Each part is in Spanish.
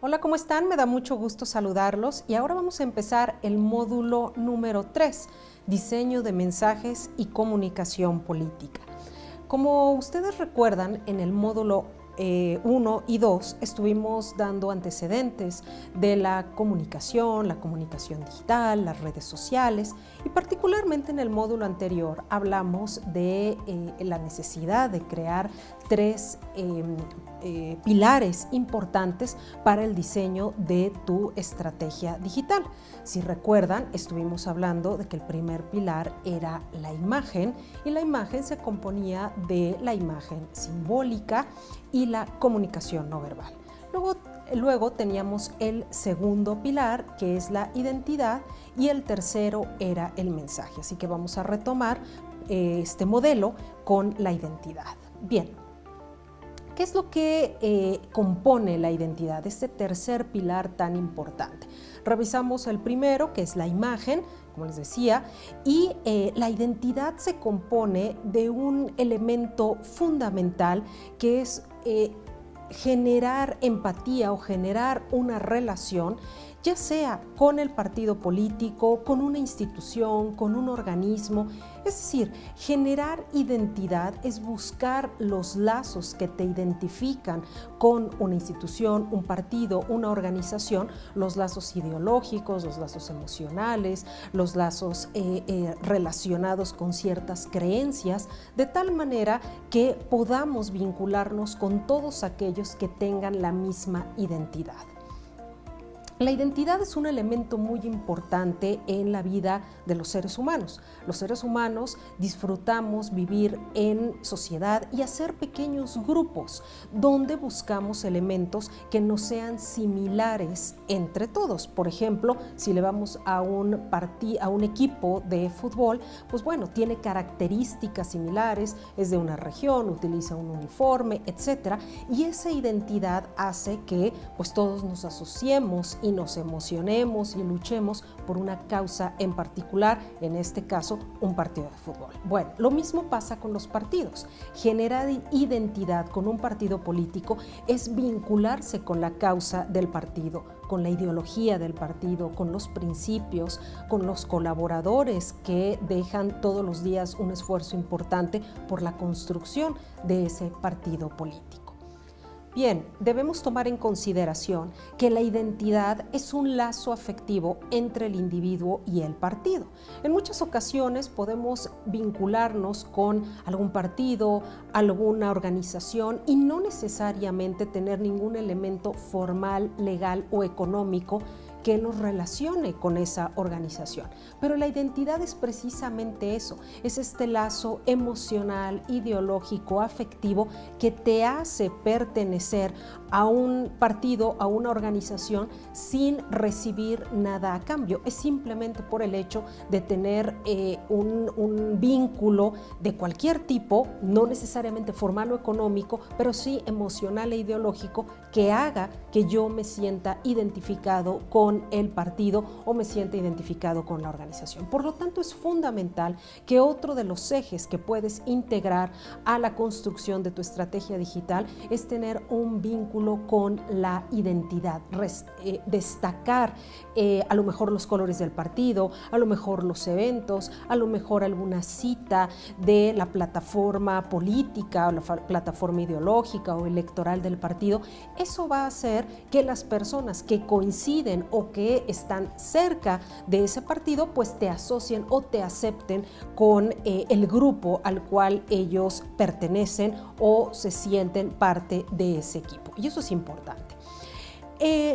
Hola, ¿cómo están? Me da mucho gusto saludarlos y ahora vamos a empezar el módulo número 3, diseño de mensajes y comunicación política. Como ustedes recuerdan, en el módulo 1 y 2 estuvimos dando antecedentes de la comunicación digital, las redes sociales y particularmente en el módulo anterior hablamos de la necesidad de crear tres pilares importantes para el diseño de tu estrategia digital. Si recuerdan, estuvimos hablando de que el primer pilar era la imagen y la imagen se componía de la imagen simbólica y la comunicación no verbal. Luego teníamos el segundo pilar, que es la identidad, y el tercero era el mensaje. Así que vamos a retomar este modelo con la identidad. Bien, ¿qué es lo que compone la identidad? Este tercer pilar tan importante. Revisamos el primero, que es la imagen, como les decía, y la identidad se compone de un elemento fundamental que es generar empatía o generar una relación, ya sea con el partido político, con una institución, con un organismo. Es decir, generar identidad es buscar los lazos que te identifican con una institución, un partido, una organización, los lazos ideológicos, los lazos emocionales, los lazos relacionados con ciertas creencias, de tal manera que podamos vincularnos con todos aquellos que tengan la misma identidad. La identidad es un elemento muy importante en la vida de los seres humanos. Los seres humanos disfrutamos vivir en sociedad y hacer pequeños grupos donde buscamos elementos que no sean similares entre todos. Por ejemplo, si le vamos a un equipo de fútbol, pues bueno, tiene características similares, es de una región, utiliza un uniforme, etcétera, y esa identidad hace que pues todos nos asociemos y nos emocionemos y luchemos por una causa en particular, en este caso un partido de fútbol. Bueno, lo mismo pasa con los partidos. Generar identidad con un partido político es vincularse con la causa del partido, con la ideología del partido, con los principios, con los colaboradores que dejan todos los días un esfuerzo importante por la construcción de ese partido político. Bien, debemos tomar en consideración que la identidad es un lazo afectivo entre el individuo y el partido. En muchas ocasiones podemos vincularnos con algún partido, alguna organización y no necesariamente tener ningún elemento formal, legal o económico que nos relacione con esa organización. Pero la identidad es precisamente eso, es este lazo emocional, ideológico, afectivo que te hace pertenecer a un partido, a una organización sin recibir nada a cambio. Es simplemente por el hecho de tener un vínculo de cualquier tipo, no necesariamente formal o económico, pero sí emocional e ideológico que haga que yo me sienta identificado con el partido o me sienta identificado con la organización. Por lo tanto, es fundamental que otro de los ejes que puedes integrar a la construcción de tu estrategia digital es tener un vínculo con la identidad, destacar a lo mejor los colores del partido, a lo mejor los eventos, a lo mejor alguna cita de la plataforma política o la plataforma ideológica o electoral del partido. Eso va a hacer que las personas que coinciden o que están cerca de ese partido pues te asocien o te acepten con el grupo al cual ellos pertenecen o se sienten parte de ese equipo. Y eso es importante.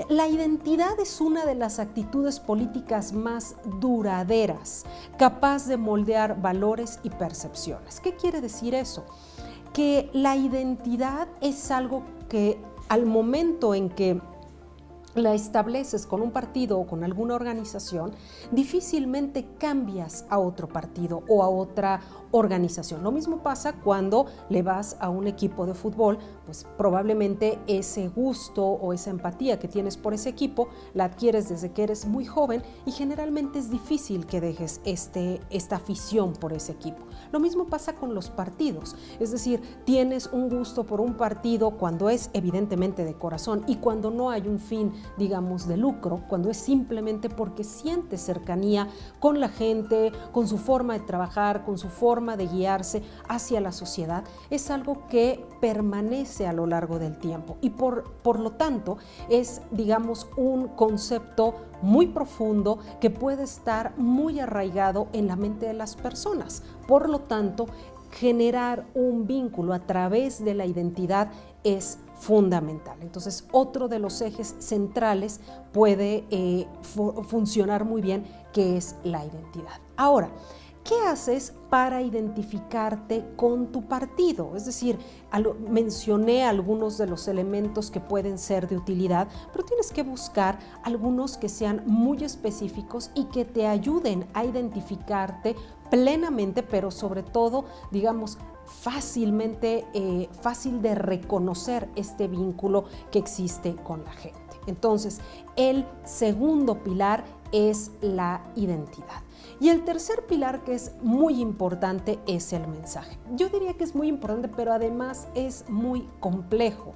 La identidad es una de las actitudes políticas más duraderas, capaz de moldear valores y percepciones. ¿Qué quiere decir eso? Que la identidad es algo que al momento en que la estableces con un partido o con alguna organización, difícilmente cambias a otro partido o a otra organización. Lo mismo pasa cuando le vas a un equipo de fútbol, pues probablemente ese gusto o esa empatía que tienes por ese equipo la adquieres desde que eres muy joven y generalmente es difícil que dejes esta afición por ese equipo. Lo mismo pasa con los partidos, es decir, tienes un gusto por un partido cuando es evidentemente de corazón y cuando no hay un fin, digamos, de lucro, cuando es simplemente porque sientes cercanía con la gente, con su forma de trabajar, con su forma de guiarse hacia la sociedad, es algo que permanece a lo largo del tiempo y por lo tanto es, digamos, un concepto muy profundo que puede estar muy arraigado en la mente de las personas. Por lo tanto, generar un vínculo a través de la identidad es fundamental. Entonces, otro de los ejes centrales puede funcionar muy bien, que es la identidad. Ahora, ¿qué haces para identificarte con tu partido? Es decir, mencioné algunos de los elementos que pueden ser de utilidad, pero tienes que buscar algunos que sean muy específicos y que te ayuden a identificarte plenamente, pero sobre todo, digamos, fácil de reconocer este vínculo que existe con la gente. Entonces, el segundo pilar es la identidad. Y el tercer pilar, que es muy importante, es el mensaje. Yo diría que es muy importante, pero además es muy complejo.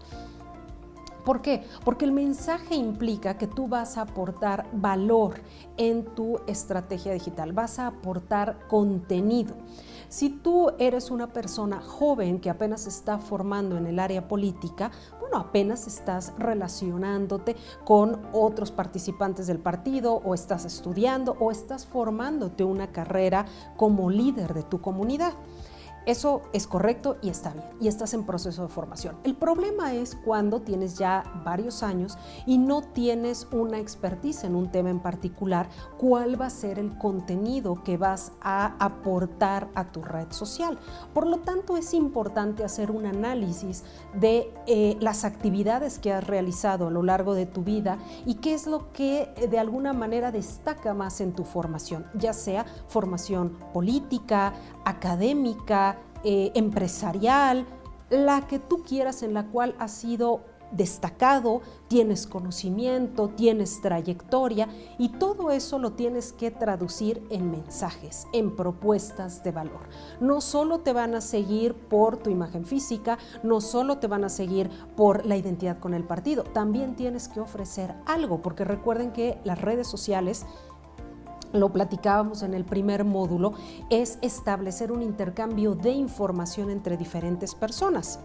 ¿Por qué? Porque el mensaje implica que tú vas a aportar valor en tu estrategia digital, vas a aportar contenido. Si tú eres una persona joven que apenas se está formando en el área política, bueno, apenas estás relacionándote con otros participantes del partido o estás estudiando o estás formándote una carrera como líder de tu comunidad. Eso es correcto y está bien, y estás en proceso de formación. El problema es cuando tienes ya varios años y no tienes una expertise en un tema en particular, cuál va a ser el contenido que vas a aportar a tu red social. Por lo tanto, es importante hacer un análisis de las actividades que has realizado a lo largo de tu vida y qué es lo que de alguna manera destaca más en tu formación, ya sea formación política, académica, empresarial, la que tú quieras, en la cual has sido destacado, tienes conocimiento, tienes trayectoria y todo eso lo tienes que traducir en mensajes, en propuestas de valor. No solo te van a seguir por tu imagen física, no solo te van a seguir por la identidad con el partido, también tienes que ofrecer algo, porque recuerden que las redes sociales, lo platicábamos en el primer módulo, es establecer un intercambio de información entre diferentes personas.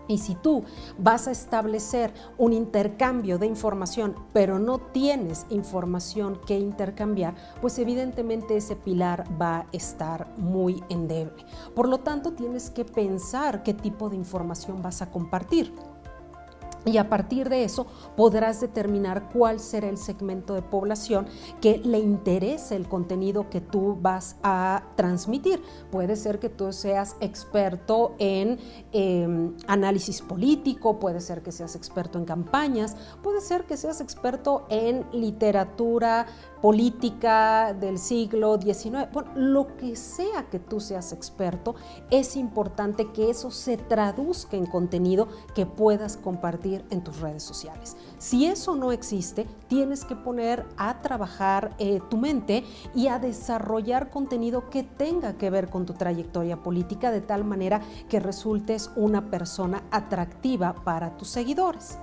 Y si tú vas a establecer un intercambio de información, pero no tienes información que intercambiar, pues evidentemente ese pilar va a estar muy endeble. Por lo tanto, tienes que pensar qué tipo de información vas a compartir. Y a partir de eso podrás determinar cuál será el segmento de población que le interese el contenido que tú vas a transmitir. Puede ser que tú seas experto en análisis político, puede ser que seas experto en campañas, puede ser que seas experto en literatura política del siglo XIX. Bueno, lo que sea que tú seas experto, es importante que eso se traduzca en contenido que puedas compartir en tus redes sociales. Si eso no existe, tienes que poner a trabajar tu mente y a desarrollar contenido que tenga que ver con tu trayectoria política, de tal manera que resultes una persona atractiva para tus seguidores.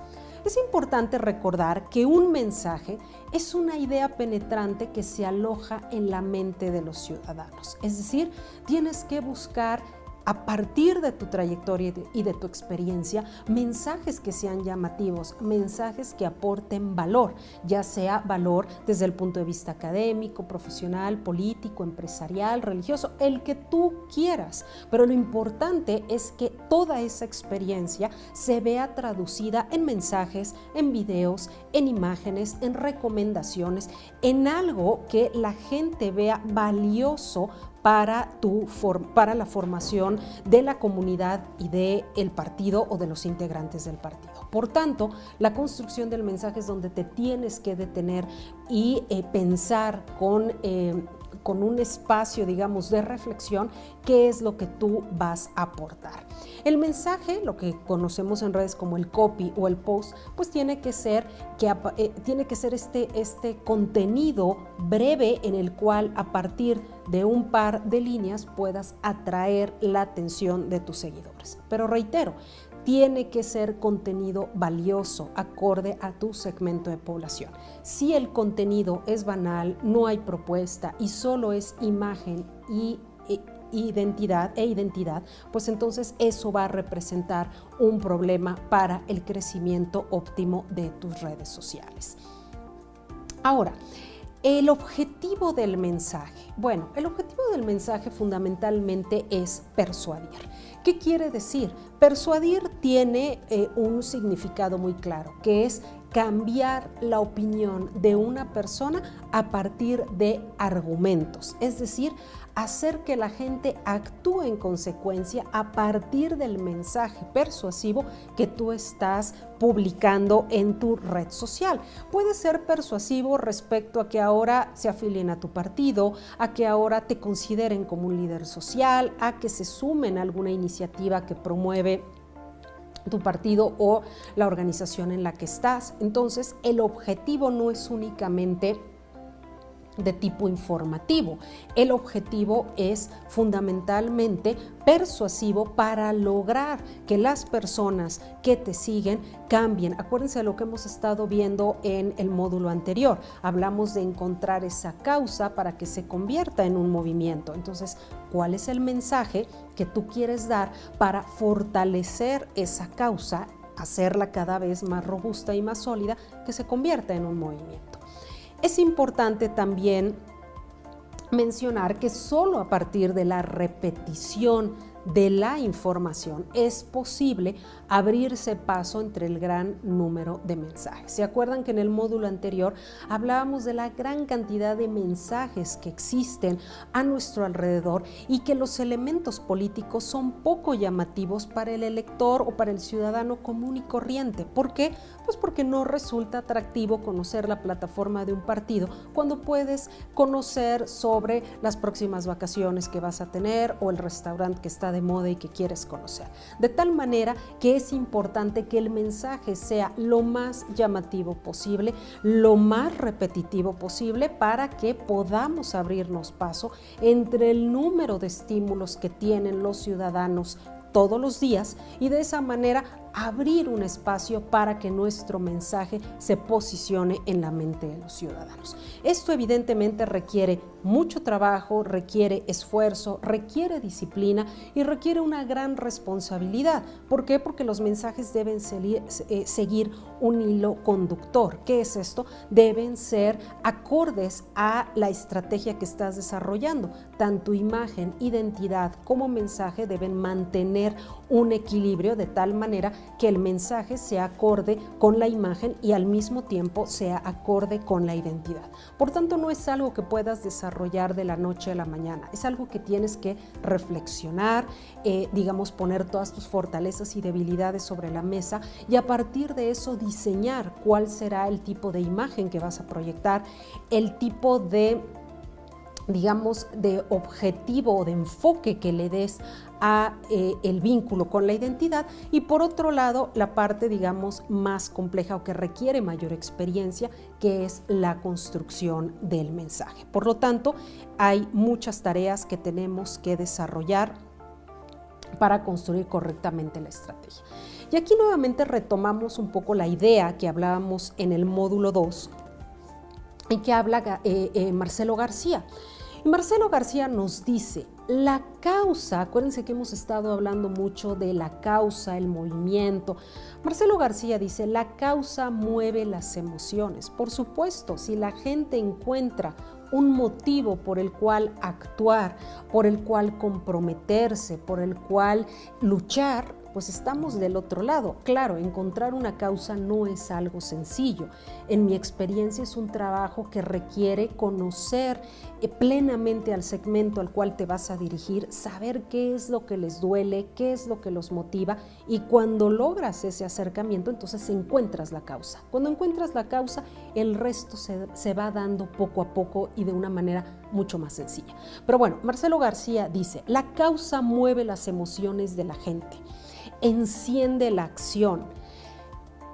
Es importante recordar que un mensaje es una idea penetrante que se aloja en la mente de los ciudadanos. Es decir, tienes que buscar, a partir de tu trayectoria y de tu experiencia, mensajes que sean llamativos, mensajes que aporten valor, ya sea valor desde el punto de vista académico, profesional, político, empresarial, religioso, el que tú quieras. Pero lo importante es que toda esa experiencia se vea traducida en mensajes, en videos, en imágenes, en recomendaciones, en algo que la gente vea valioso para la formación de la comunidad y del partido o de los integrantes del partido. Por tanto, la construcción del mensaje es donde te tienes que detener y pensar con con un espacio, digamos, de reflexión, qué es lo que tú vas a aportar. El mensaje, lo que conocemos en redes como el copy o el post, pues tiene que ser este contenido breve en el cual a partir de un par de líneas puedas atraer la atención de tus seguidores. Pero reitero, tiene que ser contenido valioso, acorde a tu segmento de población. Si el contenido es banal, no hay propuesta y solo es imagen y identidad, pues entonces eso va a representar un problema para el crecimiento óptimo de tus redes sociales. Ahora, el objetivo del mensaje. Bueno, el objetivo del mensaje fundamentalmente es persuadir. ¿Qué quiere decir? Persuadir tiene un significado muy claro, que es cambiar la opinión de una persona a partir de argumentos, es decir, hacer que la gente actúe en consecuencia a partir del mensaje persuasivo que tú estás publicando en tu red social. Puede ser persuasivo respecto a que ahora se afilien a tu partido, a que ahora te consideren como un líder social, a que se sumen a alguna iniciativa que promueve tu partido o la organización en la que estás. Entonces, el objetivo no es únicamente de tipo informativo. El objetivo es fundamentalmente persuasivo para lograr que las personas que te siguen cambien. Acuérdense de lo que hemos estado viendo en el módulo anterior. Hablamos de encontrar esa causa para que se convierta en un movimiento. Entonces, ¿cuál es el mensaje que tú quieres dar para fortalecer esa causa, hacerla cada vez más robusta y más sólida, que se convierta en un movimiento? Es importante también mencionar que solo a partir de la repetición de la información es posible abrirse paso entre el gran número de mensajes. ¿Se acuerdan que en el módulo anterior hablábamos de la gran cantidad de mensajes que existen a nuestro alrededor y que los elementos políticos son poco llamativos para el elector o para el ciudadano común y corriente? ¿Por qué? Pues porque no resulta atractivo conocer la plataforma de un partido cuando puedes conocer sobre las próximas vacaciones que vas a tener o el restaurante que está de moda y que quieres conocer. De tal manera que es importante que el mensaje sea lo más llamativo posible, lo más repetitivo posible, para que podamos abrirnos paso entre el número de estímulos que tienen los ciudadanos todos los días y de esa manera abrir un espacio para que nuestro mensaje se posicione en la mente de los ciudadanos. Esto evidentemente requiere mucho trabajo, requiere esfuerzo, requiere disciplina y requiere una gran responsabilidad. ¿Por qué? Porque los mensajes deben seguir un hilo conductor. ¿Qué es esto? Deben ser acordes a la estrategia que estás desarrollando. Tanto imagen, identidad como mensaje deben mantener un equilibrio de tal manera que el mensaje sea acorde con la imagen y al mismo tiempo sea acorde con la identidad. Por tanto, no es algo que puedas desarrollar de la noche a la mañana, es algo que tienes que reflexionar, poner todas tus fortalezas y debilidades sobre la mesa y a partir de eso diseñar cuál será el tipo de imagen que vas a proyectar, el tipo de objetivo o de enfoque que le des a el vínculo con la identidad y por otro lado la parte más compleja o que requiere mayor experiencia, que es la construcción del mensaje. Por lo tanto, hay muchas tareas que tenemos que desarrollar para construir correctamente la estrategia. Y aquí nuevamente retomamos un poco la idea que hablábamos en el módulo 2 y que habla Marcelo García. Y Marcelo García nos dice, la causa, acuérdense que hemos estado hablando mucho de la causa, el movimiento. Marcelo García dice, la causa mueve las emociones. Por supuesto, si la gente encuentra un motivo por el cual actuar, por el cual comprometerse, por el cual luchar, pues estamos del otro lado. Claro, encontrar una causa no es algo sencillo. En mi experiencia es un trabajo que requiere conocer plenamente al segmento al cual te vas a dirigir, saber qué es lo que les duele, qué es lo que los motiva, y cuando logras ese acercamiento, entonces encuentras la causa. Cuando encuentras la causa, el resto se va dando poco a poco y de una manera mucho más sencilla. Pero bueno, Marcelo García dice, la causa mueve las emociones de la gente, enciende la acción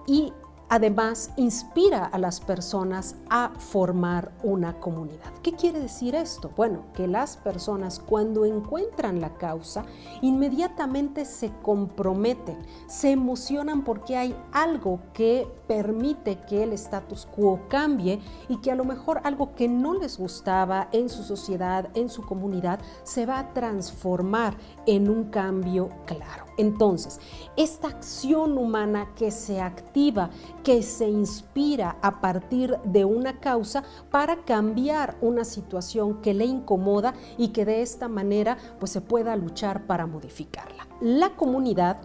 y además inspira a las personas a formar una comunidad. ¿Qué quiere decir esto? Bueno, que las personas cuando encuentran la causa inmediatamente se comprometen, se emocionan porque hay algo que permite que el status quo cambie y que a lo mejor algo que no les gustaba en su sociedad, en su comunidad, se va a transformar en un cambio claro. Entonces, esta acción humana que se activa, que se inspira a partir de una causa para cambiar una situación que le incomoda y que de esta manera pues se pueda luchar para modificarla. La comunidad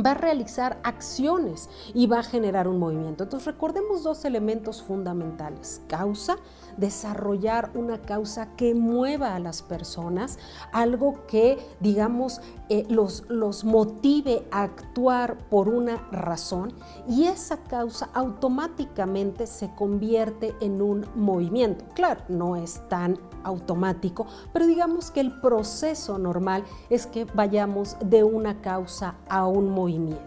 va a realizar acciones y va a generar un movimiento. Entonces recordemos dos elementos fundamentales: causa, desarrollar una causa que mueva a las personas, algo que digamos los motive a actuar por una razón, y esa causa automáticamente se convierte en un movimiento. Claro, no es tan automático, pero digamos que el proceso normal es que vayamos de una causa a un movimiento.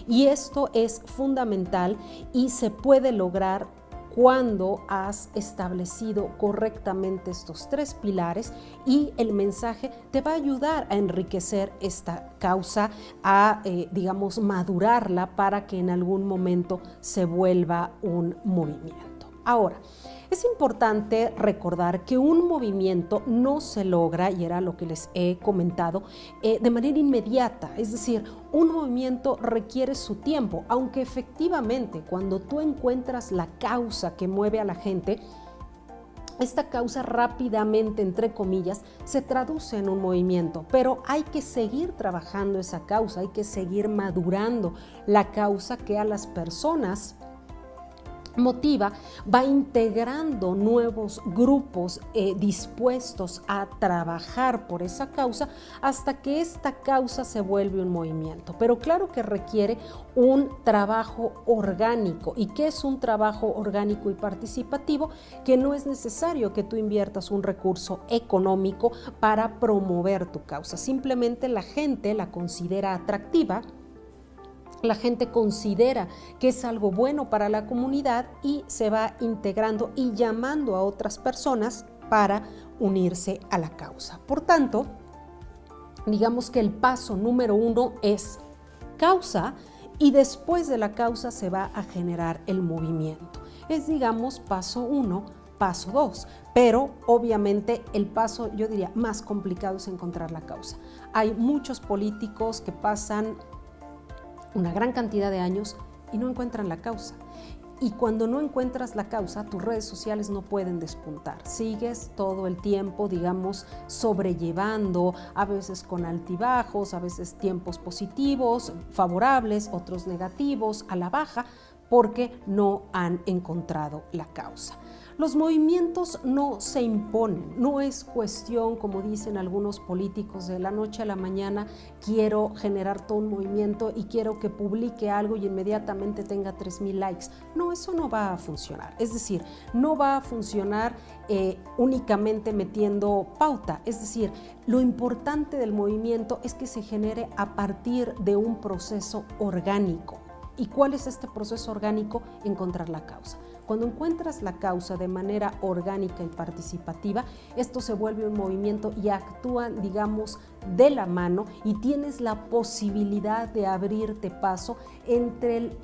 Y esto es fundamental y se puede lograr cuando has establecido correctamente estos tres pilares, y el mensaje te va a ayudar a enriquecer esta causa, a digamos madurarla para que en algún momento se vuelva un movimiento. Ahora, es importante recordar que un movimiento no se logra, y era lo que les he comentado, de manera inmediata. Es decir, un movimiento requiere su tiempo, aunque efectivamente cuando tú encuentras la causa que mueve a la gente, esta causa rápidamente, entre comillas, se traduce en un movimiento, pero hay que seguir trabajando esa causa, hay que seguir madurando la causa que a las personas motiva, va integrando nuevos grupos dispuestos a trabajar por esa causa hasta que esta causa se vuelve un movimiento. Pero claro que requiere un trabajo orgánico. ¿Y qué es un trabajo orgánico y participativo? Que no es necesario que tú inviertas un recurso económico para promover tu causa. Simplemente la gente la considera atractiva, la gente considera que es algo bueno para la comunidad y se va integrando y llamando a otras personas para unirse a la causa. Por tanto, digamos que el paso número 1 es causa, y después de la causa se va a generar el movimiento. Es, digamos, paso 1, paso 2, pero obviamente el paso, yo diría, más complicado es encontrar la causa. Hay muchos políticos que pasan una gran cantidad de años y no encuentran la causa. Y cuando no encuentras la causa, tus redes sociales no pueden despuntar. Sigues todo el tiempo, digamos, sobrellevando, a veces con altibajos, a veces tiempos positivos, favorables, otros negativos, a la baja, porque no han encontrado la causa. Los movimientos no se imponen, no es cuestión, como dicen algunos políticos, de la noche a la mañana quiero generar todo un movimiento y quiero que publique algo y inmediatamente tenga 3,000 likes. No, eso no va a funcionar. Es decir, no va a funcionar únicamente metiendo pauta. Es decir, lo importante del movimiento es que se genere a partir de un proceso orgánico. ¿Y cuál es este proceso orgánico? Encontrar la causa. Cuando encuentras la causa de manera orgánica y participativa, esto se vuelve un movimiento y actúan, digamos, de la mano, y tienes la posibilidad de abrirte paso entre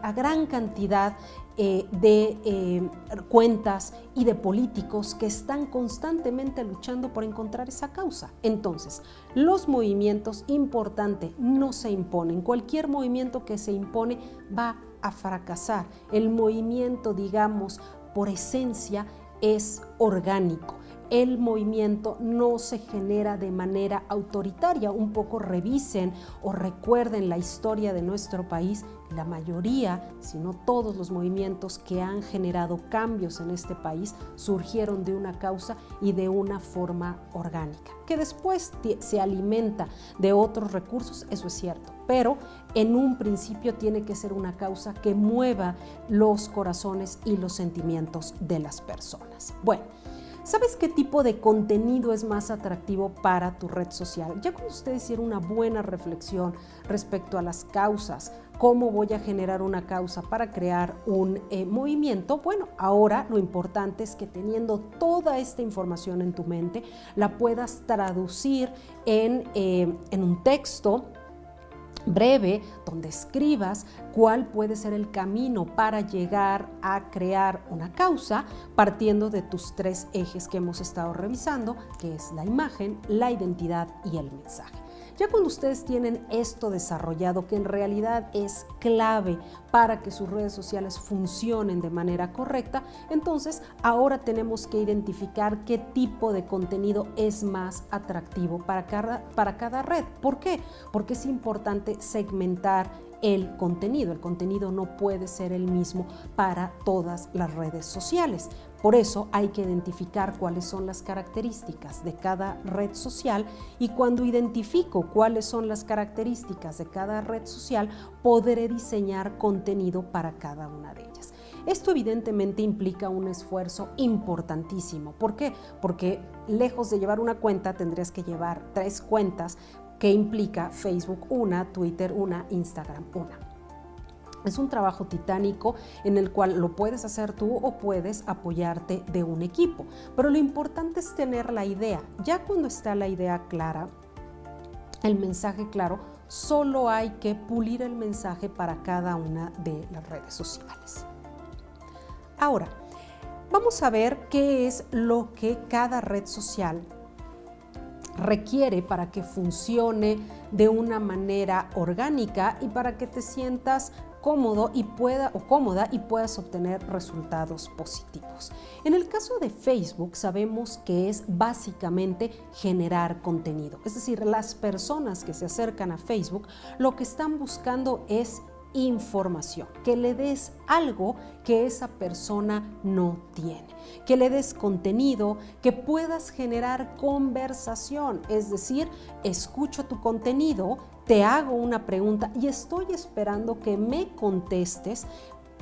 la gran cantidad de cuentas y de políticos que están constantemente luchando por encontrar esa causa. Entonces, los movimientos, importante, no se imponen. Cualquier movimiento que se impone va a fracasar. El movimiento, digamos, por esencia, es orgánico. el movimiento no se genera de manera autoritaria. Un poco revisen o recuerden la historia de nuestro país. La mayoría, si no todos los movimientos que han generado cambios en este país surgieron de una causa y de una forma orgánica, que después se alimenta de otros recursos, eso es cierto, pero en un principio tiene que ser una causa que mueva los corazones y los sentimientos de las personas. Bueno, ¿sabes qué tipo de contenido es más atractivo para tu red social? Ya cuando ustedes hicieron una buena reflexión respecto a las causas, cómo voy a generar una causa para crear un movimiento, bueno, ahora lo importante es que teniendo toda esta información en tu mente, la puedas traducir en un texto breve, donde escribas cuál puede ser el camino para llegar a crear una causa partiendo de tus 3 ejes que hemos estado revisando, que es la imagen, la identidad y el mensaje. Ya cuando ustedes tienen esto desarrollado, que en realidad es clave para que sus redes sociales funcionen de manera correcta, entonces ahora tenemos que identificar qué tipo de contenido es más atractivo para cada red. ¿Por qué? Porque es importante segmentar el contenido. El contenido no puede ser el mismo para todas las redes sociales. Por eso hay que identificar cuáles son las características de cada red social, y cuando identifico cuáles son las características de cada red social, podré diseñar contenido para cada una de ellas. Esto evidentemente implica un esfuerzo importantísimo. ¿Por qué? Porque lejos de llevar una cuenta, tendrías que llevar 3 cuentas, que implica Facebook una, Twitter una, Instagram una. Es un trabajo titánico en el cual lo puedes hacer tú o puedes apoyarte de un equipo, pero lo importante es tener la idea. Ya cuando está la idea clara, el mensaje claro, solo hay que pulir el mensaje para cada una de las redes sociales. Ahora, vamos a ver qué es lo que cada red social requiere para que funcione de una manera orgánica y para que te sientas cómoda y puedas obtener resultados positivos. En el caso de Facebook, sabemos que es básicamente generar contenido. Es decir, las personas que se acercan a Facebook lo que están buscando es información, que le des algo que esa persona no tiene, que le des contenido, que puedas generar conversación, es decir, escucho tu contenido, te hago una pregunta y estoy esperando que me contestes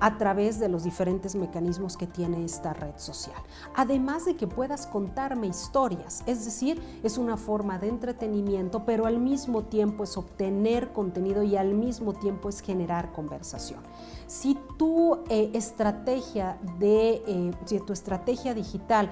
a través de los diferentes mecanismos que tiene esta red social. Además de que puedas contarme historias, es decir, es una forma de entretenimiento, pero al mismo tiempo es obtener contenido y al mismo tiempo es generar conversación. Si tu estrategia digital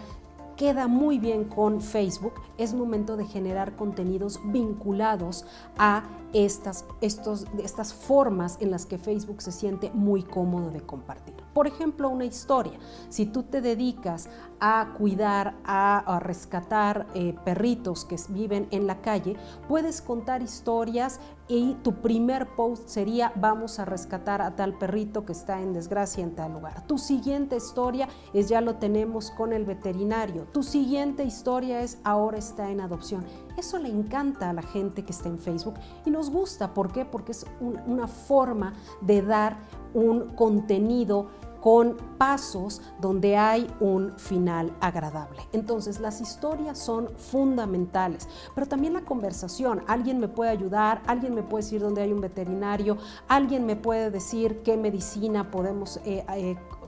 queda muy bien con Facebook, es momento de generar contenidos vinculados a estas formas en las que Facebook se siente muy cómodo de compartir. Por ejemplo, una historia. Si tú te dedicas a cuidar, a rescatar perritos que viven en la calle, puedes contar historias y tu primer post sería: vamos a rescatar a tal perrito que está en desgracia en tal lugar. Tu siguiente historia es: ya lo tenemos con el veterinario. Tu siguiente historia es: ahora está en adopción. Eso le encanta a la gente que está en Facebook y nos gusta. ¿Por qué? Porque es una forma de dar un contenido con pasos donde hay un final agradable. Entonces, las historias son fundamentales, pero también la conversación. Alguien me puede ayudar, alguien me puede decir dónde hay un veterinario, alguien me puede decir qué medicina podemos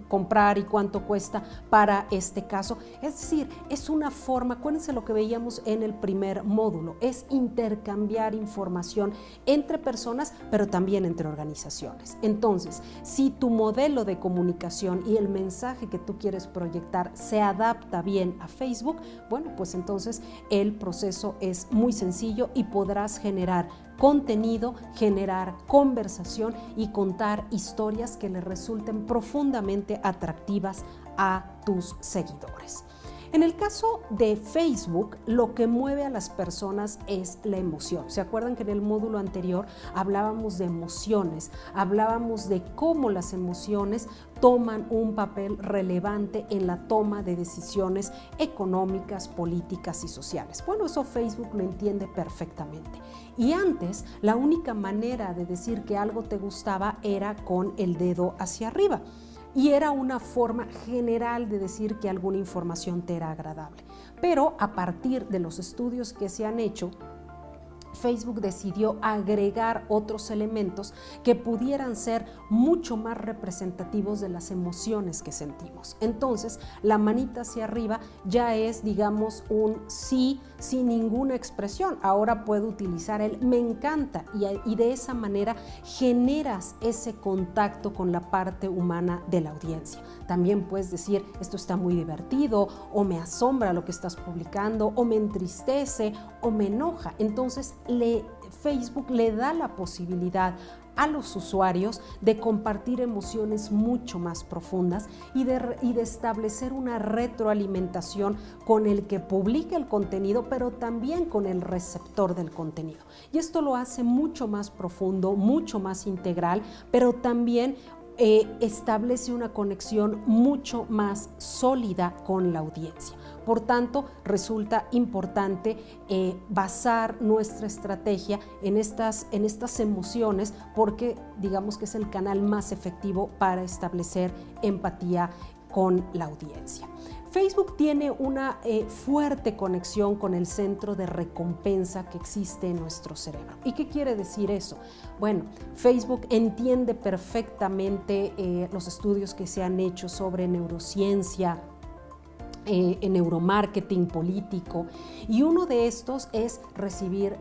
comprar y cuánto cuesta para este caso. Es decir, es una forma, acuérdense lo que veíamos en el primer módulo, es intercambiar información entre personas, pero también entre organizaciones. Entonces, si tu modelo de comunicación y el mensaje que tú quieres proyectar se adapta bien a Facebook, bueno, pues entonces el proceso es muy sencillo y podrás generar contenido, generar conversación y contar historias que le resulten profundamente atractivas a tus seguidores. En el caso de Facebook, lo que mueve a las personas es la emoción. ¿Se acuerdan que en el módulo anterior hablábamos de emociones? Hablábamos de cómo las emociones toman un papel relevante en la toma de decisiones económicas, políticas y sociales. Bueno, eso Facebook lo entiende perfectamente. Y antes, la única manera de decir que algo te gustaba era con el dedo hacia arriba. Y era una forma general de decir que alguna información te era agradable. Pero a partir de los estudios que se han hecho, Facebook decidió agregar otros elementos que pudieran ser mucho más representativos de las emociones que sentimos. Entonces, la manita hacia arriba ya es, digamos, un sí sin ninguna expresión. Ahora puedo utilizar el me encanta y de esa manera generas ese contacto con la parte humana de la audiencia. También puedes decir, esto está muy divertido, o me asombra lo que estás publicando, o me entristece, o me enoja. Entonces, Facebook le da la posibilidad a los usuarios de compartir emociones mucho más profundas y de establecer una retroalimentación con el que publica el contenido, pero también con el receptor del contenido. Y esto lo hace mucho más profundo, mucho más integral, pero también establece una conexión mucho más sólida con la audiencia. Por tanto, resulta importante basar nuestra estrategia en estas emociones, porque digamos que es el canal más efectivo para establecer empatía con la audiencia. Facebook tiene una fuerte conexión con el centro de recompensa que existe en nuestro cerebro. ¿Y qué quiere decir eso? Bueno, Facebook entiende perfectamente los estudios que se han hecho sobre neurociencia, neuromarketing político, y uno de estos es recibir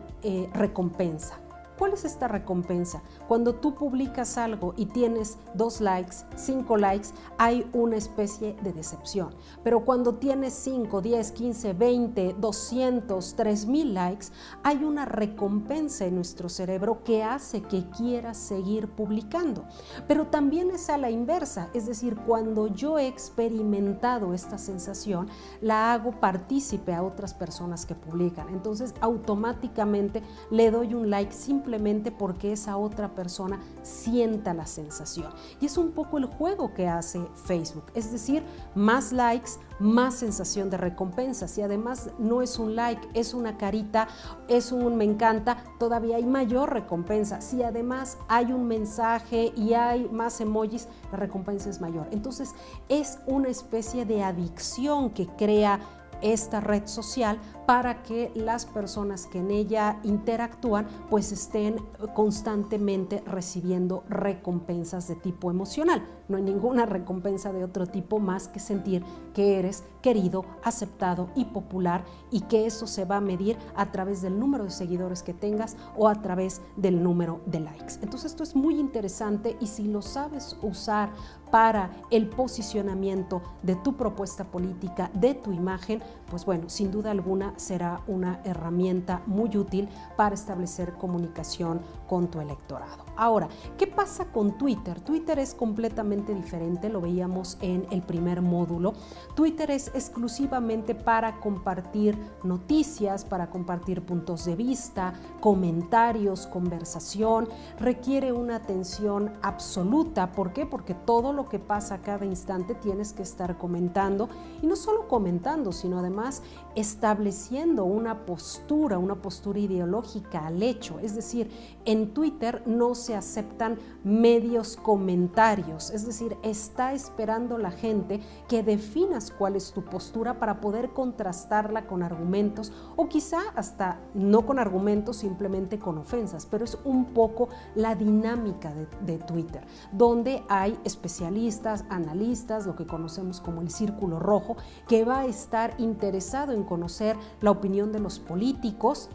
recompensa. ¿Cuál es esta recompensa? Cuando tú publicas algo y tienes 2 likes, 5 likes, hay una especie de decepción. Pero cuando tienes 5, 10, 15, 20, 200, 3000 likes, hay una recompensa en nuestro cerebro que hace que quieras seguir publicando. Pero también es a la inversa, es decir, cuando yo he experimentado esta sensación, la hago partícipe a otras personas que publican. Entonces, automáticamente le doy un like simplemente porque esa otra persona sienta la sensación. Y es un poco el juego que hace Facebook, es decir, más likes, más sensación de recompensa. Si además no es un like, es una carita, es un me encanta, todavía hay mayor recompensa. Si además hay un mensaje y hay más emojis, la recompensa es mayor. Entonces es una especie de adicción que crea esta red social para que las personas que en ella interactúan pues estén constantemente recibiendo recompensas de tipo emocional. No hay ninguna recompensa de otro tipo más que sentir que eres querido, aceptado y popular, y que eso se va a medir a través del número de seguidores que tengas o a través del número de likes. Entonces esto es muy interesante, y si lo sabes usar para el posicionamiento de tu propuesta política, de tu imagen, pues bueno, sin duda alguna será una herramienta muy útil para establecer comunicación con tu electorado. Ahora, ¿qué pasa con Twitter? Twitter es completamente diferente, lo veíamos en el primer módulo. Twitter es exclusivamente para compartir noticias, para compartir puntos de vista, comentarios, conversación. Requiere una atención absoluta. ¿Por qué? Porque todo lo que pasa a cada instante tienes que estar comentando, y no solo comentando, sino además estableciendo una postura ideológica al hecho. Es decir, en Twitter no se aceptan medios comentarios, es decir, está esperando la gente que definas cuál es tu postura para poder contrastarla con argumentos, o quizá hasta no con argumentos, simplemente con ofensas. Pero es un poco la dinámica de Twitter, donde hay especialistas, analistas, lo que conocemos como el círculo rojo, que va a estar interesado en conocer la opinión de los políticos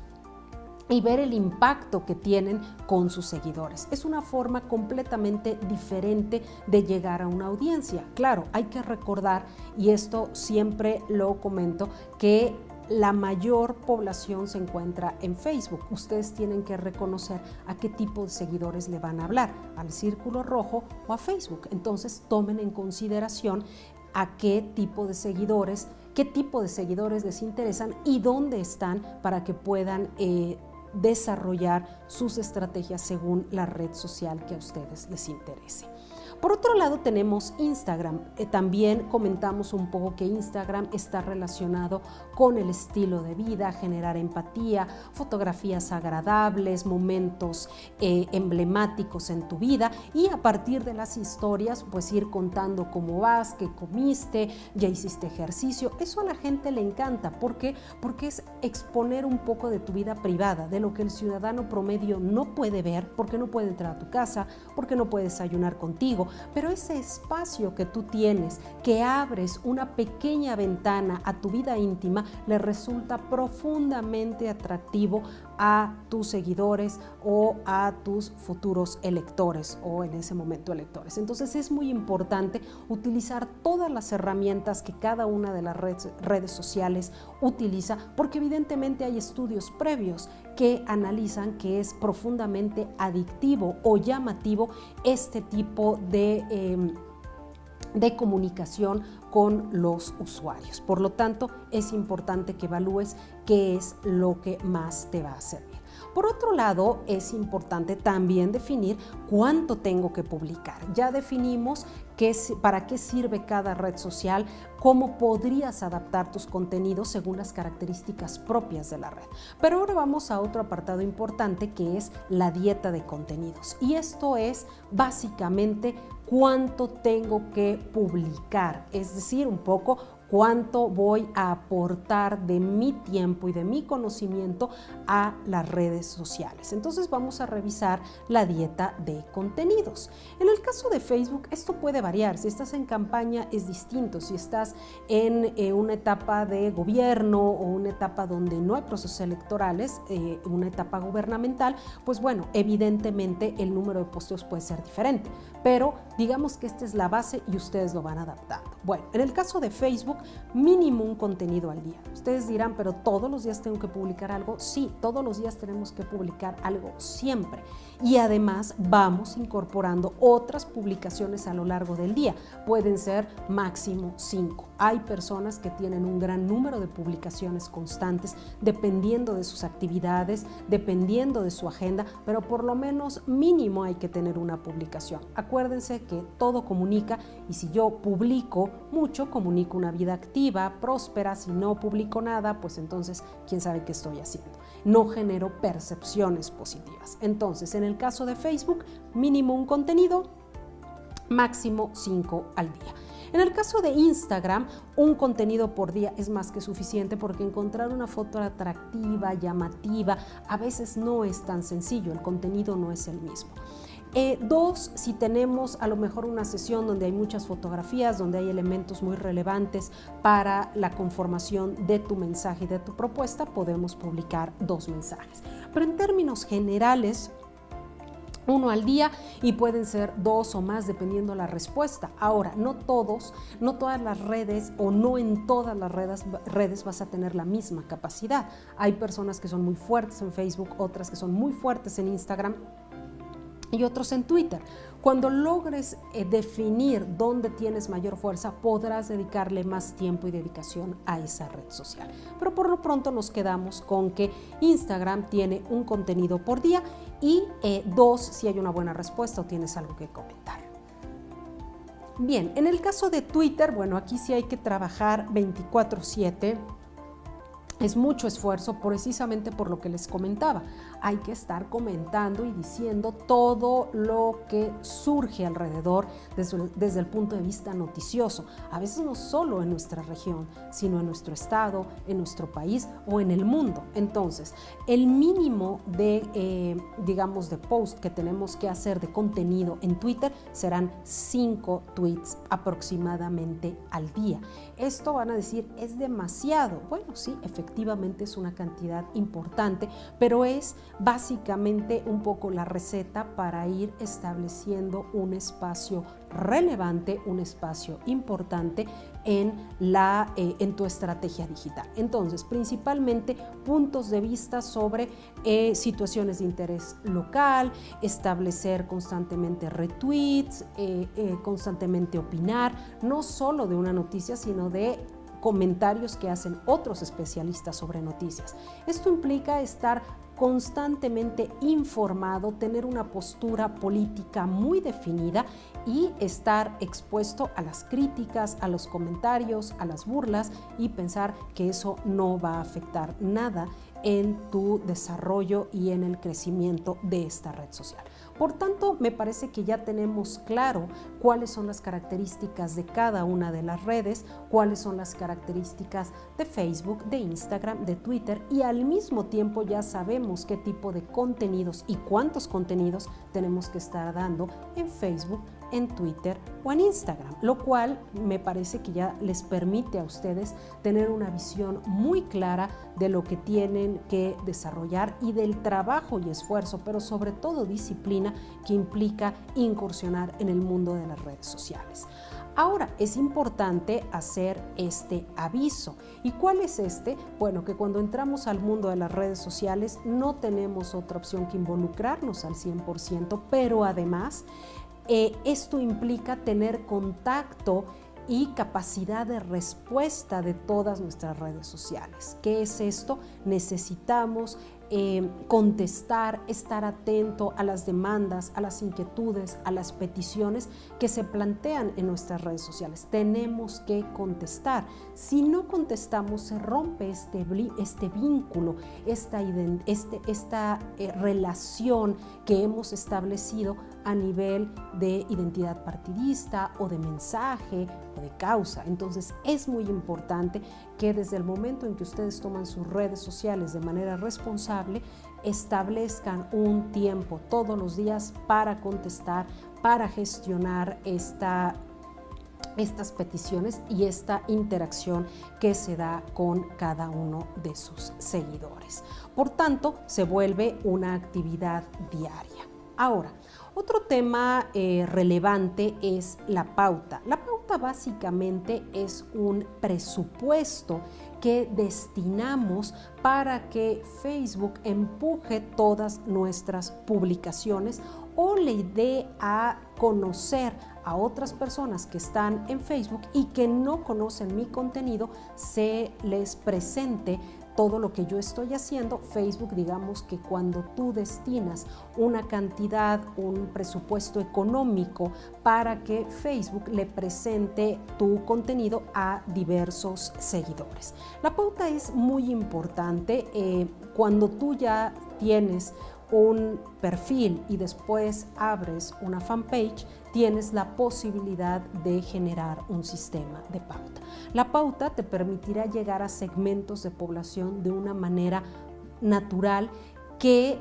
y ver el impacto que tienen con sus seguidores. Es una forma completamente diferente de llegar a una audiencia. Claro, hay que recordar, y esto siempre lo comento, que la mayor población se encuentra en Facebook. Ustedes tienen que reconocer a qué tipo de seguidores le van a hablar, al círculo rojo o a Facebook. Entonces tomen en consideración a qué tipo de seguidores qué tipo de seguidores les interesan y dónde están para que puedan desarrollar sus estrategias según la red social que a ustedes les interese. Por otro lado tenemos Instagram. También comentamos un poco que Instagram está relacionado con el estilo de vida, generar empatía, fotografías agradables, momentos emblemáticos en tu vida y a partir de las historias pues ir contando cómo vas, qué comiste, ya hiciste ejercicio. Eso a la gente le encanta. ¿Por qué? Porque es exponer un poco de tu vida privada, de lo que el ciudadano promedio no puede ver, porque no puede entrar a tu casa, porque no puede desayunar contigo. Pero ese espacio que tú tienes, que abres una pequeña ventana a tu vida íntima, le resulta profundamente atractivo a tus seguidores o a tus futuros electores o en ese momento electores. Entonces es muy importante utilizar todas las herramientas que cada una de las redes sociales utiliza, porque evidentemente hay estudios previos que analizan que es profundamente adictivo o llamativo este tipo de comunicación con los usuarios. Por lo tanto, es importante que evalúes qué es lo que más te va a servir. Por otro lado, es importante también definir cuánto tengo que publicar. Ya definimos para qué sirve cada red social, cómo podrías adaptar tus contenidos según las características propias de la red. Pero ahora vamos a otro apartado importante que es la dieta de contenidos. Y esto es básicamente cuánto tengo que publicar, es decir, un poco cuánto voy a aportar de mi tiempo y de mi conocimiento a las redes sociales. Entonces vamos a revisar la dieta de contenidos. En el caso de Facebook, esto puede variar. Si estás en campaña es distinto. Si estás en una etapa de gobierno o una etapa donde no hay procesos electorales, una etapa gubernamental, pues bueno, evidentemente el número de posteos puede ser diferente, pero digamos que esta es la base y ustedes lo van adaptando. Bueno, en el caso de Facebook, mínimo un contenido al día. Ustedes dirán, pero ¿todos los días tengo que publicar algo? Sí, todos los días tenemos que publicar algo siempre. Y además vamos incorporando otras publicaciones a lo largo del día. Pueden ser máximo 5. Hay personas que tienen un gran número de publicaciones constantes dependiendo de sus actividades, dependiendo de su agenda, pero por lo menos mínimo hay que tener una publicación. Acuérdense que todo comunica y si yo publico mucho, comunico una vida activa, próspera. Si no publico nada, pues entonces quién sabe qué estoy haciendo. No genero percepciones positivas. Entonces, en el caso de Facebook, mínimo un contenido, máximo 5 al día. En el caso de Instagram, un contenido por día es más que suficiente porque encontrar una foto atractiva, llamativa, a veces no es tan sencillo, el contenido no es el mismo. 2, si tenemos a lo mejor una sesión donde hay muchas fotografías, donde hay elementos muy relevantes para la conformación de tu mensaje y de tu propuesta, podemos publicar 2 mensajes. Pero en términos generales, 1 al día y pueden ser 2 o más dependiendo la respuesta. Ahora, no todas las redes o no en todas las redes vas a tener la misma capacidad. Hay personas que son muy fuertes en Facebook, otras que son muy fuertes en Instagram y otros en Twitter. Cuando logres definir dónde tienes mayor fuerza, podrás dedicarle más tiempo y dedicación a esa red social. Pero por lo pronto nos quedamos con que Instagram tiene un contenido por día y 2, si hay una buena respuesta o tienes algo que comentar. Bien, en el caso de Twitter, bueno, aquí sí hay que trabajar 24/7. Es mucho esfuerzo precisamente por lo que les comentaba. Hay que estar comentando y diciendo todo lo que surge alrededor desde el punto de vista noticioso. A veces no solo en nuestra región, sino en nuestro estado, en nuestro país o en el mundo. Entonces, el mínimo de post que tenemos que hacer de contenido en Twitter serán 5 tweets aproximadamente al día. Esto van a decir, es demasiado. Bueno, sí, efectivamente es una cantidad importante, pero es básicamente un poco la receta para ir estableciendo un espacio relevante, un espacio importante en tu estrategia digital. Entonces, principalmente puntos de vista sobre situaciones de interés local, establecer constantemente retweets, constantemente opinar, no solo de una noticia, sino de comentarios que hacen otros especialistas sobre noticias. Esto implica estar constantemente informado, tener una postura política muy definida y estar expuesto a las críticas, a los comentarios, a las burlas y pensar que eso no va a afectar nada en tu desarrollo y en el crecimiento de esta red social. Por tanto, me parece que ya tenemos claro cuáles son las características de cada una de las redes, cuáles son las características de Facebook, de Instagram, de Twitter, y al mismo tiempo ya sabemos qué tipo de contenidos y cuántos contenidos tenemos que estar dando en Facebook, en Twitter o en Instagram, lo cual me parece que ya les permite a ustedes tener una visión muy clara de lo que tienen que desarrollar y del trabajo y esfuerzo, pero sobre todo disciplina que implica incursionar en el mundo de las redes sociales. Ahora, es importante hacer este aviso. ¿Y cuál es este? Bueno, que cuando entramos al mundo de las redes sociales no tenemos otra opción que involucrarnos al 100%, pero además esto implica tener contacto y capacidad de respuesta de todas nuestras redes sociales. ¿Qué es esto? Necesitamos contestar, estar atento a las demandas, a las inquietudes, a las peticiones que se plantean en nuestras redes sociales. Tenemos que contestar. Si no contestamos, se rompe este vínculo, esta relación que hemos establecido a nivel de identidad partidista o de mensaje o de causa. Entonces es muy importante que desde el momento en que ustedes toman sus redes sociales de manera responsable, establezcan un tiempo todos los días para contestar, para gestionar estas peticiones y esta interacción que se da con cada uno de sus seguidores. Por tanto, se vuelve una actividad diaria. Ahora, otro tema relevante es la pauta. La pauta básicamente es un presupuesto que destinamos para que Facebook empuje todas nuestras publicaciones o le dé a conocer a otras personas que están en Facebook y que no conocen mi contenido, se les presente todo lo que yo estoy haciendo. Facebook, digamos que cuando tú destinas una cantidad, un presupuesto económico para que Facebook le presente tu contenido a diversos seguidores. La pauta es muy importante cuando tú ya tienes un perfil y después abres una fanpage, tienes la posibilidad de generar un sistema de pauta. La pauta te permitirá llegar a segmentos de población de una manera natural que,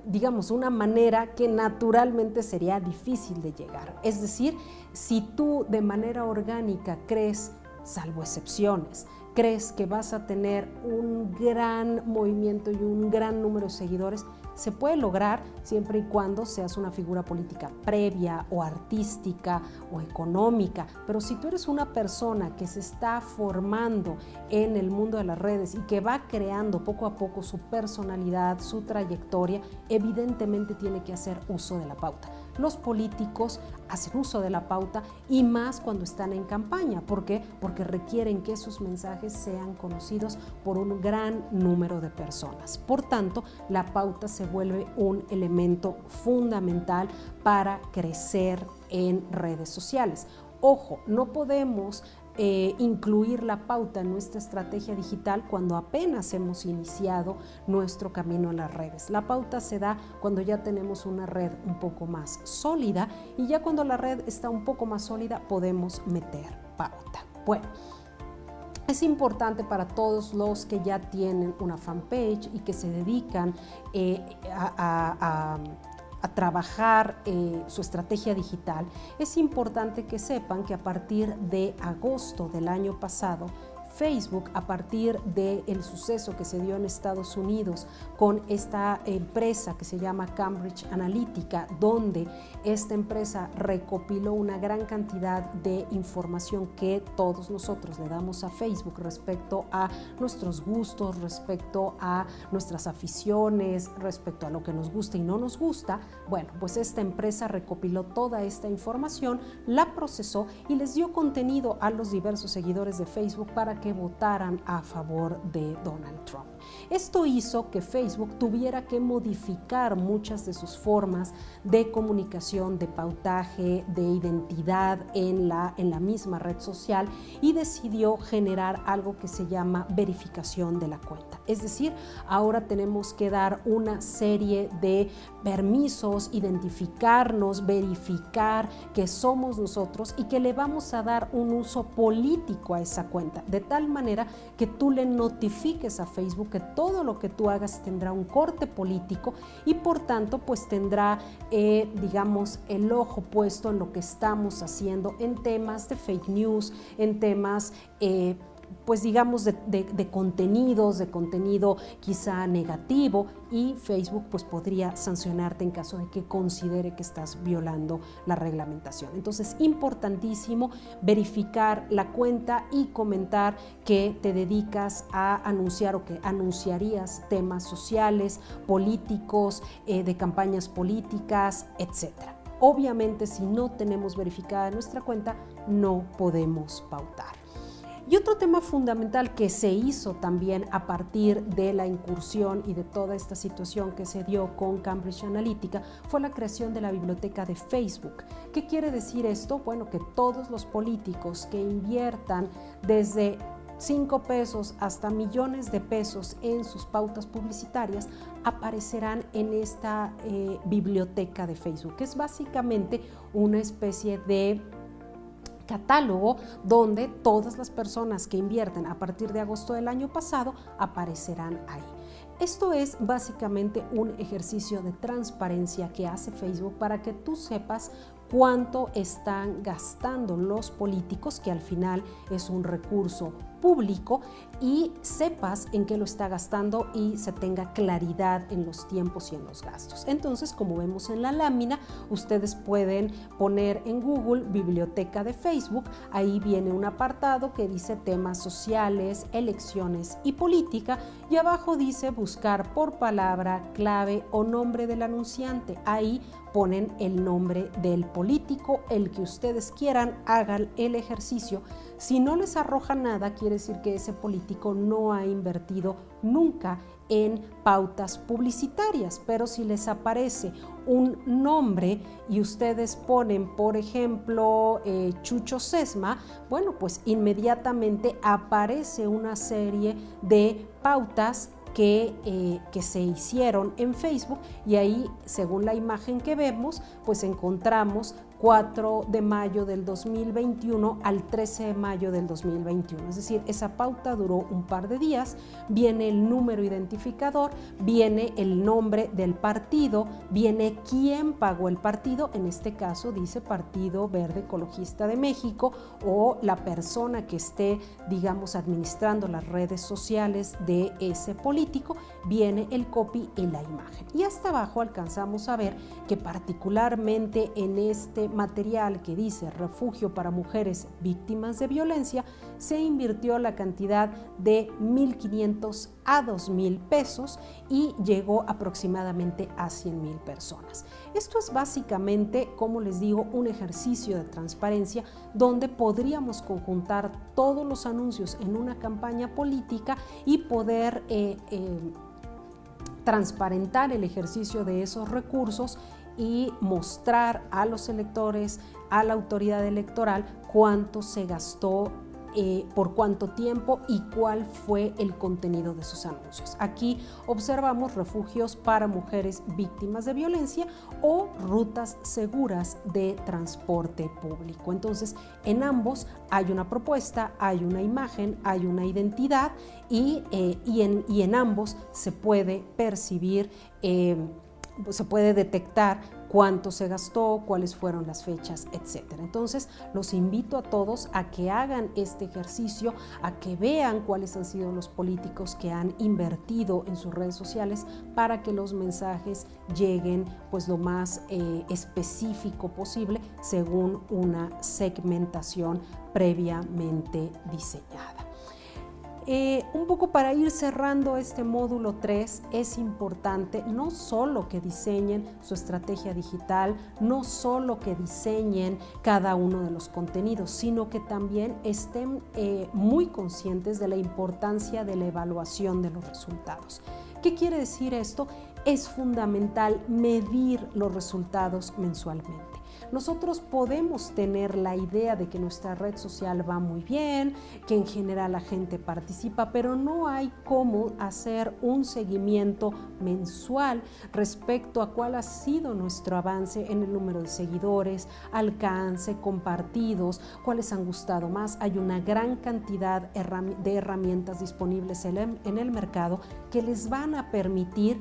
digamos, una manera que naturalmente sería difícil de llegar. Es decir, si tú de manera orgánica crees, salvo excepciones, crees que vas a tener un gran movimiento y un gran número de seguidores, se puede lograr siempre y cuando seas una figura política previa o artística o económica. Pero si tú eres una persona que se está formando en el mundo de las redes y que va creando poco a poco su personalidad, su trayectoria, evidentemente tiene que hacer uso de la pauta. Los políticos hacen uso de la pauta y más cuando están en campaña. ¿Por qué? Porque requieren que sus mensajes sean conocidos por un gran número de personas. Por tanto, la pauta se vuelve un elemento fundamental para crecer en redes sociales. Ojo, no podemos incluir la pauta en nuestra estrategia digital cuando apenas hemos iniciado nuestro camino en las redes. La pauta se da cuando ya tenemos una red un poco más sólida y ya cuando la red está un poco más sólida podemos meter pauta. Bueno, es importante para todos los que ya tienen una fanpage y que se dedican a trabajar su estrategia digital. Es importante que sepan que a partir de agosto del año pasado, Facebook, a partir del suceso que se dio en Estados Unidos con esta empresa que se llama Cambridge Analytica, donde esta empresa recopiló una gran cantidad de información que todos nosotros le damos a Facebook respecto a nuestros gustos, respecto a nuestras aficiones, respecto a lo que nos gusta y no nos gusta. Bueno, pues esta empresa recopiló toda esta información, la procesó y les dio contenido a los diversos seguidores de Facebook para que que votaran a favor de Donald Trump. Esto hizo que Facebook tuviera que modificar muchas de sus formas de comunicación, de pautaje, de identidad en la misma red social, y decidió generar algo que se llama verificación de la cuenta. Es decir, ahora tenemos que dar una serie de permisos, identificarnos, verificar que somos nosotros y que le vamos a dar un uso político a esa cuenta, de tal manera que tú le notifiques a Facebook que todo lo que tú hagas tendrá un corte político y por tanto pues tendrá digamos el ojo puesto en lo que estamos haciendo en temas de fake news, en temas pues digamos de contenido quizá negativo, y Facebook pues podría sancionarte en caso de que considere que estás violando la reglamentación. Entonces, importantísimo verificar la cuenta y comentar que te dedicas a anunciar o que anunciarías temas sociales, políticos, de campañas políticas, etcétera. Obviamente, si no tenemos verificada nuestra cuenta, no podemos pautar. Y otro tema fundamental que se hizo también a partir de la incursión y de toda esta situación que se dio con Cambridge Analytica fue la creación de la biblioteca de Facebook. ¿Qué quiere decir esto? Bueno, que todos los políticos que inviertan desde 5 pesos hasta millones de pesos en sus pautas publicitarias aparecerán en esta biblioteca de Facebook, que es básicamente una especie de catálogo donde todas las personas que invierten a partir de agosto del año pasado aparecerán ahí. Esto es básicamente un ejercicio de transparencia que hace Facebook para que tú sepas cuánto están gastando los políticos, que al final es un recurso público, y sepas en qué lo está gastando y se tenga claridad en los tiempos y en los gastos. Entonces, como vemos en la lámina, ustedes pueden poner en Google biblioteca de Facebook, ahí viene un apartado que dice temas sociales, elecciones y política, y abajo dice buscar por palabra clave o nombre del anunciante. Ahí ponen el nombre del político, el que ustedes quieran, hagan el ejercicio. Si no les arroja nada, quiere decir que ese político no ha invertido nunca en pautas publicitarias, pero si les aparece un nombre y ustedes ponen, por ejemplo, Chucho Sesma, bueno, pues inmediatamente aparece una serie de pautas que se hicieron en Facebook, y ahí, según la imagen que vemos, pues encontramos 4 de mayo del 2021 al 13 de mayo del 2021. Es decir, esa pauta duró un par de días, viene el número identificador, viene el nombre del partido, viene quién pagó el partido, en este caso dice Partido Verde Ecologista de México, o la persona que esté, digamos, administrando las redes sociales de ese político, viene el copy y la imagen. Y hasta abajo alcanzamos a ver que particularmente en este material que dice refugio para mujeres víctimas de violencia, se invirtió la cantidad de 1,500 a 2,000 pesos y llegó aproximadamente a 100,000 personas. Esto es básicamente, como les digo, un ejercicio de transparencia donde podríamos conjuntar todos los anuncios en una campaña política y poder transparentar el ejercicio de esos recursos y mostrar a los electores, a la autoridad electoral, cuánto se gastó, por cuánto tiempo y cuál fue el contenido de sus anuncios. Aquí observamos refugios para mujeres víctimas de violencia o rutas seguras de transporte público. Entonces, en ambos hay una propuesta, hay una imagen, hay una identidad y en ambos se puede percibir, se puede detectar cuánto se gastó, cuáles fueron las fechas, etcétera. Entonces, los invito a todos a que hagan este ejercicio, a que vean cuáles han sido los políticos que han invertido en sus redes sociales para que los mensajes lleguen pues lo más específico posible según una segmentación previamente diseñada. Un poco para ir cerrando este módulo 3, es importante no solo que diseñen su estrategia digital, no solo que diseñen cada uno de los contenidos, sino que también estén muy conscientes de la importancia de la evaluación de los resultados. ¿Qué quiere decir esto? Es fundamental medir los resultados mensualmente. Nosotros podemos tener la idea de que nuestra red social va muy bien, que en general la gente participa, pero no hay cómo hacer un seguimiento mensual respecto a cuál ha sido nuestro avance en el número de seguidores, alcance, compartidos, cuáles han gustado más. Hay una gran cantidad de herramientas disponibles en el mercado que les van a permitir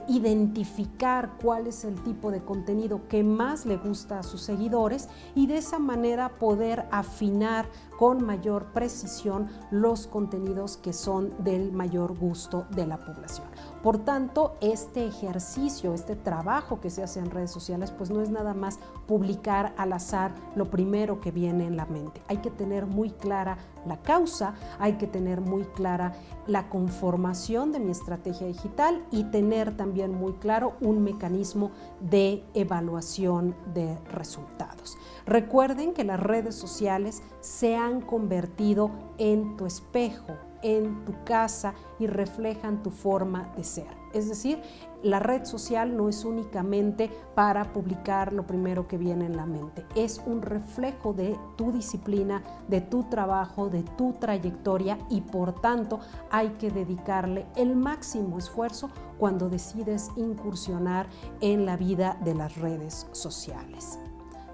identificar cuál es el tipo de contenido que más le gusta a sus seguidores y de esa manera poder afinar con mayor precisión los contenidos que son del mayor gusto de la población. Por tanto, este ejercicio, este trabajo que se hace en redes sociales, pues no es nada más publicar al azar lo primero que viene en la mente. Hay que tener muy clara la causa, hay que tener muy clara la conformación de mi estrategia digital y tener también muy claro un mecanismo de evaluación de resultados. Recuerden que las redes sociales se han convertido en tu espejo, en tu casa y reflejan tu forma de ser. Es decir, la red social no es únicamente para publicar lo primero que viene en la mente, es un reflejo de tu disciplina, de tu trabajo, de tu trayectoria y por tanto hay que dedicarle el máximo esfuerzo cuando decides incursionar en la vida de las redes sociales.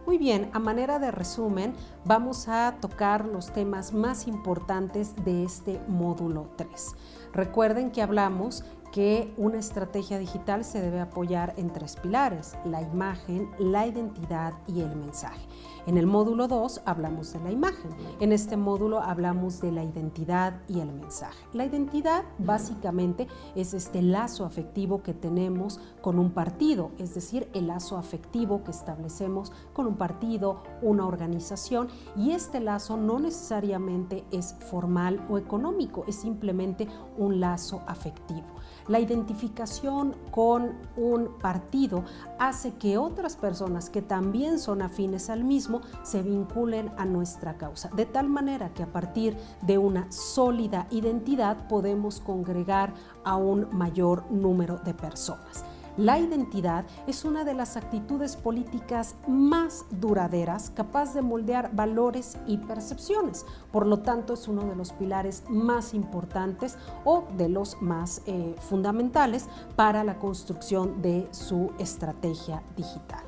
Muy bien, a manera de resumen, vamos a tocar los temas más importantes de este módulo 3. Recuerden que hablamos que una estrategia digital se debe apoyar en 3 pilares: la imagen, la identidad y el mensaje. En el módulo 2 hablamos de la imagen, en este módulo hablamos de la identidad y el mensaje. La identidad básicamente es este lazo afectivo que tenemos con un partido, es decir, el lazo afectivo que establecemos con un partido, una organización, y este lazo no necesariamente es formal o económico, es simplemente un lazo afectivo. La identificación con un partido hace que otras personas que también son afines al mismo se vinculen a nuestra causa, de tal manera que a partir de una sólida identidad podemos congregar a un mayor número de personas. La identidad es una de las actitudes políticas más duraderas, capaz de moldear valores y percepciones. Por lo tanto, es uno de los pilares más importantes o de los más fundamentales para la construcción de su estrategia digital.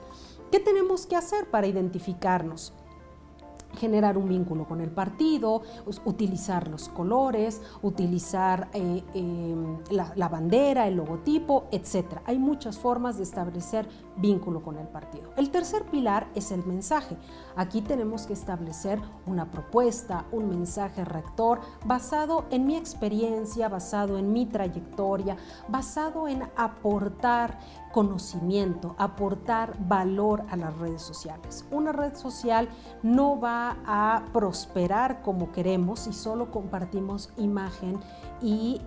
¿Qué tenemos que hacer para identificarnos? Generar un vínculo con el partido, utilizar los colores, utilizar la bandera, el logotipo, etc. Hay muchas formas de establecer vínculo con el partido. El tercer pilar es el mensaje. Aquí tenemos que establecer una propuesta, un mensaje rector basado en mi experiencia, basado en mi trayectoria, basado en aportar conocimiento, aportar valor a las redes sociales. Una red social no va a prosperar como queremos si solo compartimos imagen y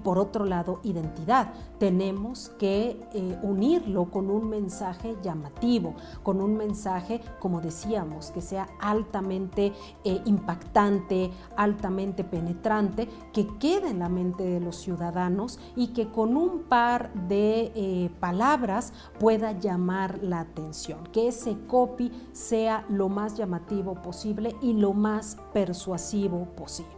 por otro lado identidad. Tenemos que unirlo con un mensaje llamativo, con un mensaje, como decíamos, que sea altamente impactante, altamente penetrante, que quede en la mente de los ciudadanos y que con un par de palabras pueda llamar la atención, que ese copy sea lo más llamativo posible y lo más persuasivo posible.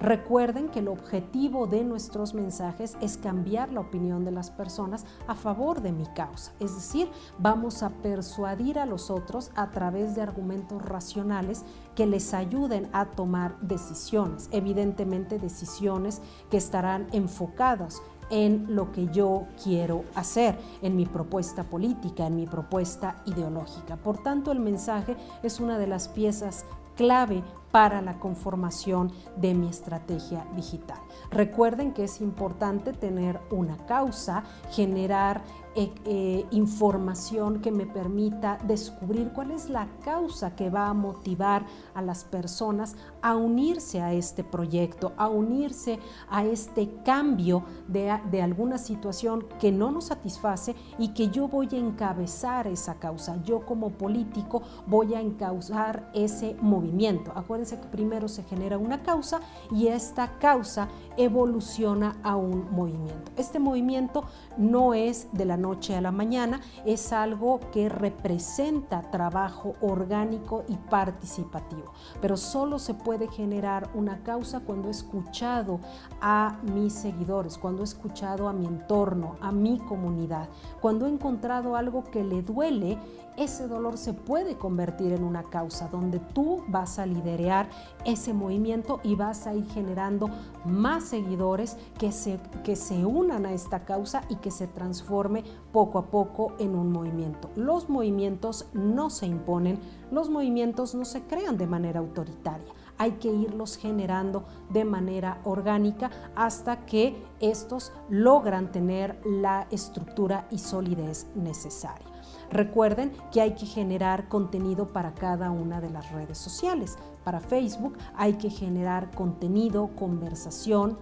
Recuerden que el objetivo de nuestros mensajes es cambiar la opinión de las personas a favor de mi causa. Es decir, vamos a persuadir a los otros a través de argumentos racionales que les ayuden a tomar decisiones. Evidentemente, decisiones que estarán enfocadas en lo que yo quiero hacer, en mi propuesta política, en mi propuesta ideológica. Por tanto, el mensaje es una de las piezas clave para la conformación de mi estrategia digital. Recuerden que es importante tener una causa, generar información que me permita descubrir cuál es la causa que va a motivar a las personas a unirse a este proyecto, a unirse a este cambio de alguna situación que no nos satisface y que yo voy a encabezar esa causa. Yo como político voy a encauzar ese movimiento. Acuérdense que primero se genera una causa y esta causa evoluciona a un movimiento. Este movimiento no es de la noche a la mañana, es algo que representa trabajo orgánico y participativo, pero solo se puede generar una causa cuando he escuchado a mis seguidores, cuando he escuchado a mi entorno, a mi comunidad, cuando he encontrado algo que le duele. Ese dolor se puede convertir en una causa donde tú vas a liderar ese movimiento y vas a ir generando más seguidores que se unan a esta causa y que se transforme poco a poco en un movimiento. Los movimientos no se imponen, los movimientos no se crean de manera autoritaria. Hay que irlos generando de manera orgánica hasta que estos logran tener la estructura y solidez necesaria. Recuerden que hay que generar contenido para cada una de las redes sociales. Para Facebook hay que generar contenido, conversación,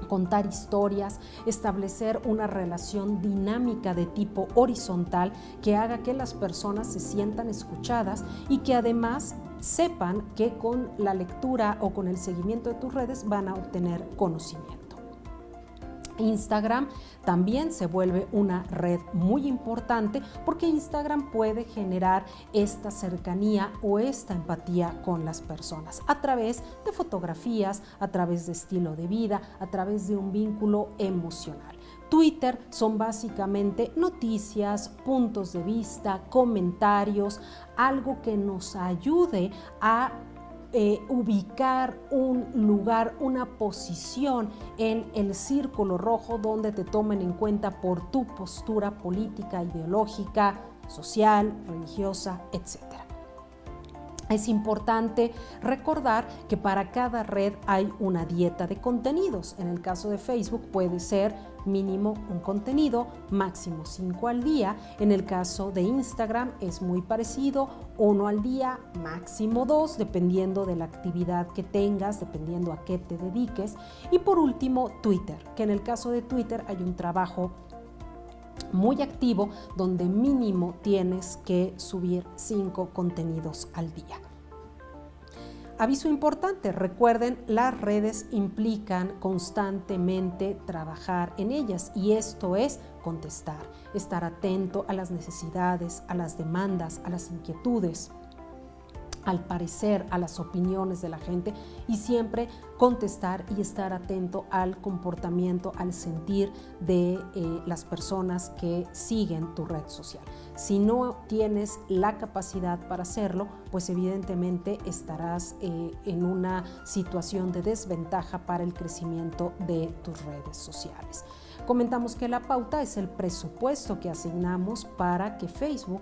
contar historias, establecer una relación dinámica de tipo horizontal que haga que las personas se sientan escuchadas y que además sepan que con la lectura o con el seguimiento de tus redes van a obtener conocimiento. Instagram también se vuelve una red muy importante porque Instagram puede generar esta cercanía o esta empatía con las personas a través de fotografías, a través de estilo de vida, a través de un vínculo emocional. Twitter son básicamente noticias, puntos de vista, comentarios, algo que nos ayude a ubicar un lugar, una posición en el círculo rojo donde te tomen en cuenta por tu postura política, ideológica, social, religiosa, etc. Es importante recordar que para cada red hay una dieta de contenidos. En el caso de Facebook puede ser mínimo un contenido, máximo 5 al día. En el caso de Instagram es muy parecido, 1 al día, máximo 2, dependiendo de la actividad que tengas, dependiendo a qué te dediques. Y por último, Twitter, que en el caso de Twitter hay un trabajo muy activo donde mínimo tienes que subir 5 contenidos al día. Aviso importante, recuerden, las redes implican constantemente trabajar en ellas y esto es contestar, estar atento a las necesidades, a las demandas, a las inquietudes, al parecer, a las opiniones de la gente y siempre contestar y estar atento al comportamiento, al sentir de las personas que siguen tu red social. Si no tienes la capacidad para hacerlo, pues evidentemente estarás en una situación de desventaja para el crecimiento de tus redes sociales. Comentamos que la pauta es el presupuesto que asignamos para que Facebook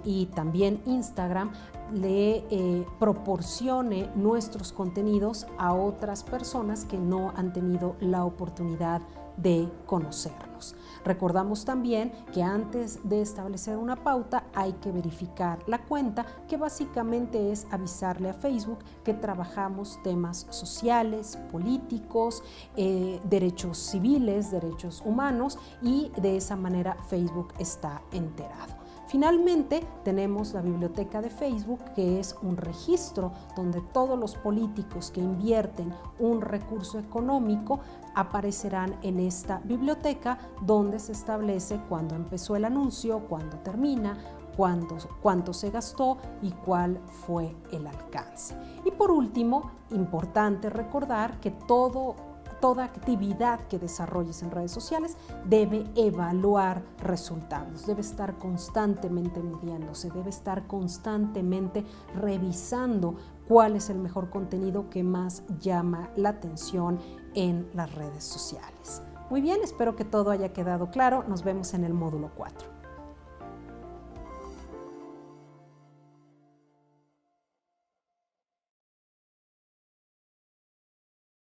y también Instagram le proporcione nuestros contenidos a otras personas que no han tenido la oportunidad de conocernos. Recordamos también que antes de establecer una pauta hay que verificar la cuenta, que básicamente es avisarle a Facebook que trabajamos temas sociales, políticos, derechos civiles, derechos humanos y de esa manera Facebook está enterado. Finalmente, tenemos la biblioteca de Facebook, que es un registro donde todos los políticos que invierten un recurso económico aparecerán en esta biblioteca, donde se establece cuándo empezó el anuncio, cuándo termina, cuánto se gastó y cuál fue el alcance. Y por último, importante recordar que toda actividad que desarrolles en redes sociales debe evaluar resultados, debe estar constantemente midiéndose, debe estar constantemente revisando cuál es el mejor contenido que más llama la atención en las redes sociales. Muy bien, espero que todo haya quedado claro. Nos vemos en el módulo 4.